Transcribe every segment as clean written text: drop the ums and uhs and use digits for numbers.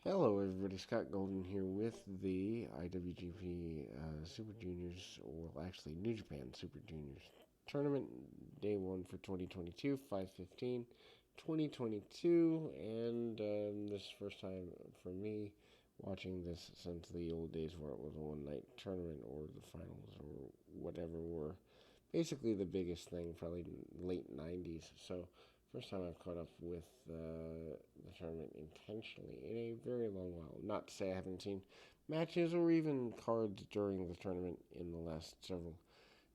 Hello, everybody. Scott Golden here with the IWGP Super Juniors, or actually New Japan Super Juniors tournament, day one for 2022, 5/15, 2022, and this is the first time for me watching this since the old days where it was a one-night tournament or the finals or whatever were basically the biggest thing, probably late 90s. So first time I've caught up with the tournament intentionally in a very long while. Not to say I haven't seen matches or even cards during the tournament in the last several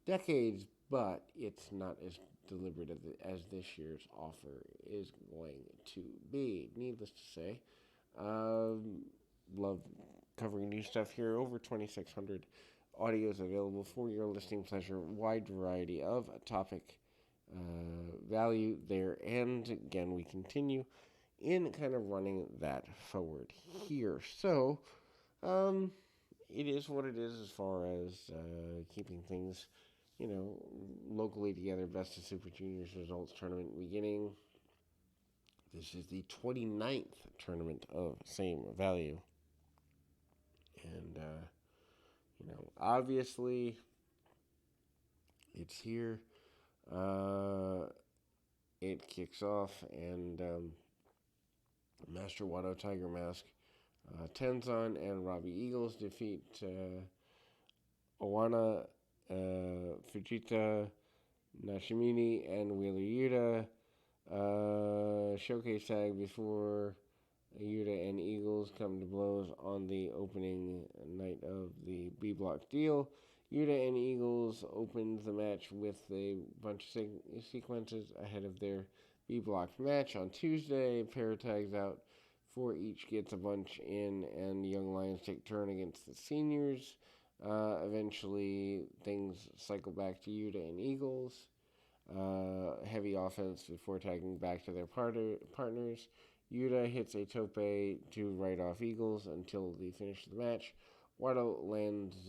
decades, but it's not as deliberate as this year's offer is going to be. Needless to say, um, love covering new stuff here. Over 2,600 audios available for your listening pleasure. Wide variety of topic value there. And again, we continue in kind of running that forward here. So, um, it is what it is as far as keeping things, locally together. Best of Super Juniors results tournament beginning. This is the 29th tournament of same value. And, obviously, it's here. Uh, it kicks off, and Master Wado Tiger Mask, Tenzan, and Robbie Eagles defeat Owana, Fujita, Nashimini, and Wheeler Yuta. Showcase tag before Yuta and Eagles come to blows on the opening night of the B Block deal. Yuta and Eagles opened the match with a bunch of sequences ahead of their B Block match on Tuesday. Pair tags out for each gets a bunch in, and Young Lions take turn against the seniors. Eventually, things cycle back to Yuta and Eagles. Heavy offense before tagging back to their partners. Yuta hits a tope to write off Eagles until the finish of the match. Wado lands,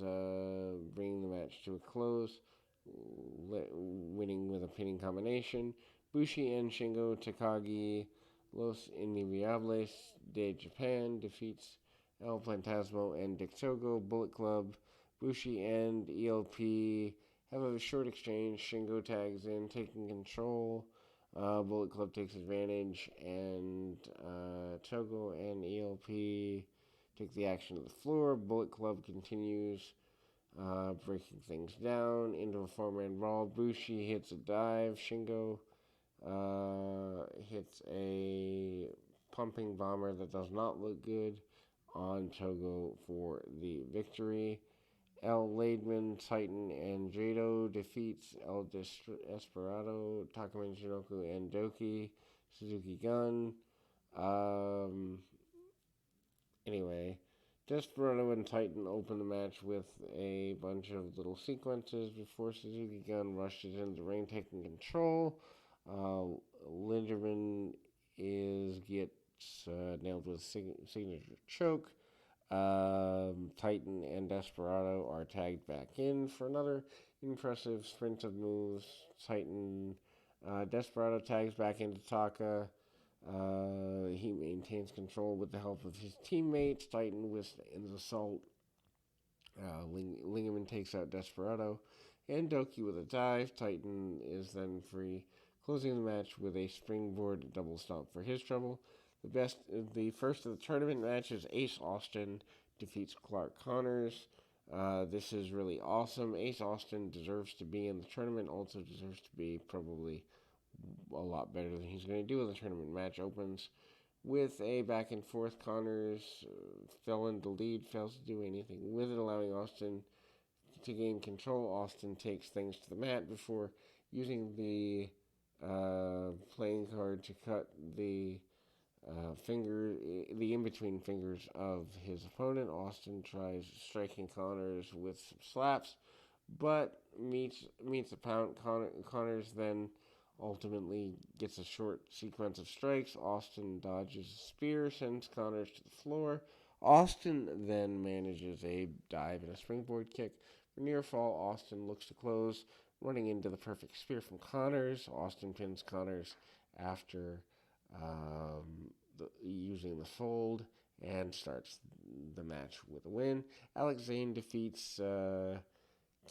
bringing the match to a close, winning with a pinning combination. Bushi and Shingo Takagi, Los Inviables de Japan, defeats El Fantasmo and Dick Togo. Bullet Club, Bushi and ELP have a short exchange. Shingo tags in, taking control. Bullet Club takes advantage, and Togo and ELP take the action to the floor. Bullet Club continues, breaking things down into a four-man brawl. Bushi hits a dive. Shingo hits a pumping bomber that does not look good on Togo for the victory. El Laidman, Titan, and Jado defeats El Desperado, Takaman Shinoku, and Doki, Suzuki Gun. Um, anyway, Desperado and Titan open the match with a bunch of little sequences before Suzuki Gun rushes into the ring, taking control. Linderman gets nailed with signature choke. Titan and Desperado are tagged back in for another impressive sprint of moves. Desperado tags back into Taka. He maintains control with the help of his teammates. Titan withstands assault. Lingerman takes out Desperado and Doki with a dive. Titan is then free, closing the match with a springboard double stomp for his trouble. The first of the tournament matches, Ace Austin defeats Clark Connors. This is really awesome. Ace Austin deserves to be in the tournament, also deserves to be probably a lot better than he's going to do in the tournament. Match opens with a back and forth. Connors fell in the lead, fails to do anything with it, allowing Austin to gain control. Austin takes things to the mat before using the playing card to cut the the in-between fingers of his opponent. Austin tries striking Connors with some slaps, but meets a pound. Connors then ultimately gets a short sequence of strikes. Austin dodges a spear, sends Connors to the floor. Austin then manages a dive and a springboard kick. For near fall, Austin looks to close, running into the perfect spear from Connors. Austin pins Connors after using the fold, and starts the match with a win. Alex Zane defeats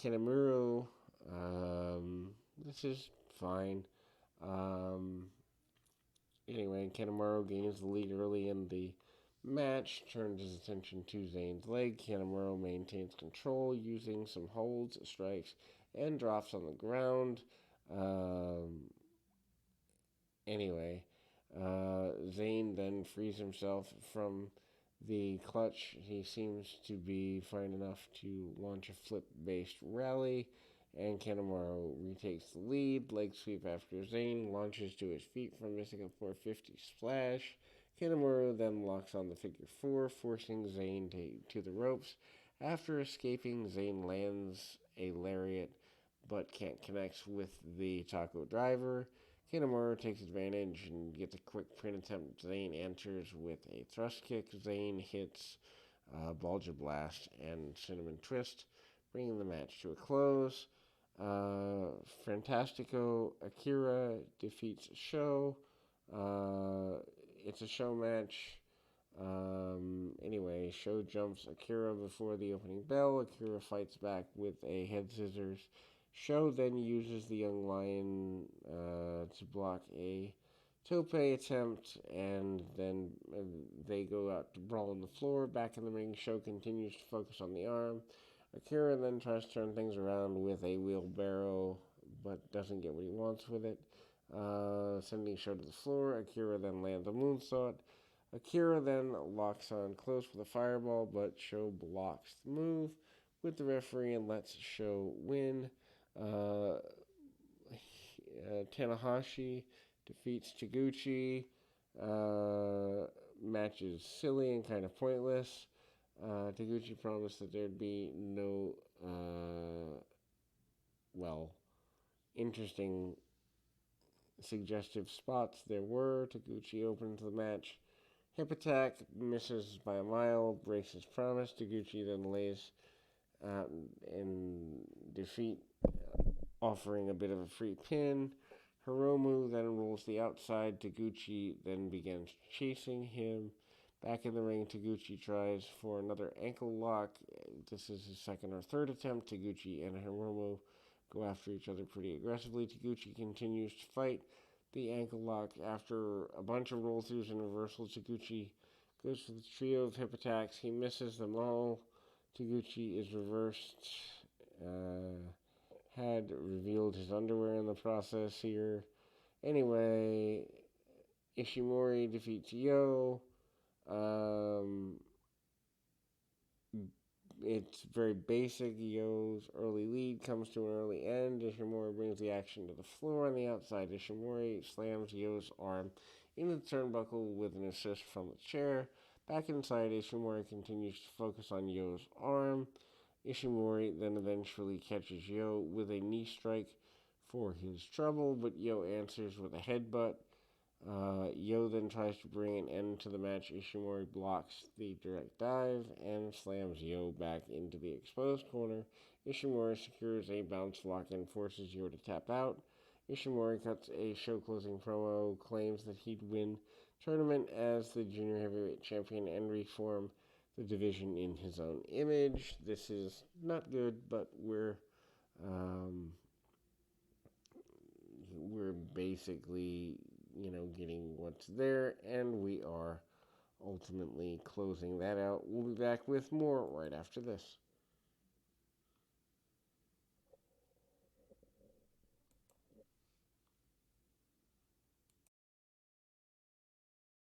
Kanemaru. This is fine. Um, anyway, Kanemaru gains the lead early in the match, turns his attention to Zane's leg. Kanemaru maintains control using some holds, strikes, and drops on the ground. Um, anyway, Zane then frees himself from the clutch. He seems to be fine enough to launch a flip-based rally, and Kanemaru retakes the lead. Leg sweep after Zane launches to his feet from missing a 450 splash. Kanemaru then locks on the figure four, forcing Zane to the ropes. After escaping, Zane lands a lariat but can't connect with the taco driver. Kanemaru takes advantage and gets a quick pin attempt. Zane enters with a thrust kick. Zane hits Bulger Blast and Cinnamon Twist, bringing the match to a close. Fantastico Akira defeats Sho. It's a show match. Anyway, Sho jumps Akira before the opening bell. Akira fights back with a head scissors. Sho then uses the young lion to block a tope attempt, and then they go out to brawl on the floor. Back in the ring, Sho continues to focus on the arm. Akira then tries to turn things around with a wheelbarrow, but doesn't get what he wants with it, sending Sho to the floor. Akira then lands a moonsault. Akira then locks on close with a fireball, but Sho blocks the move with the referee and lets Sho win. Tanahashi defeats Taguchi. Match is silly and kind of pointless. Taguchi promised that there'd be no, interesting, suggestive spots. There were. Taguchi opens the match. Hip attack, misses by a mile, breaks his promise. Taguchi then lays out in defeat, offering a bit of a free pin. Hiromu then rolls the outside. Taguchi then begins chasing him. Back in the ring, Taguchi tries for another ankle lock. This is his second or third attempt. Taguchi and Hiromu go after each other pretty aggressively. Taguchi continues to fight the ankle lock. After a bunch of roll-throughs and reversals, Taguchi goes for the trio of hip attacks. He misses them all. Taguchi is reversed. Had revealed his underwear in the process here. Anyway, Ishimori defeats Yo. It's very basic. Yo's early lead comes to an early end. Ishimori brings the action to the floor on the outside. Ishimori slams Yo's arm into the turnbuckle with an assist from the chair. Back inside, Ishimori continues to focus on Yo's arm. Ishimori then eventually catches Yo with a knee strike for his trouble, but Yo answers with a headbutt. Yo then tries to bring an end to the match. Ishimori blocks the direct dive and slams Yo back into the exposed corner. Ishimori secures a bounce lock and forces Yo to tap out. Ishimori cuts a show-closing promo, claims that he'd win tournament as the junior heavyweight champion and reform the division in his own image. This is not good, but we're basically, getting what's there, and we are ultimately closing that out. We'll be back with more right after this.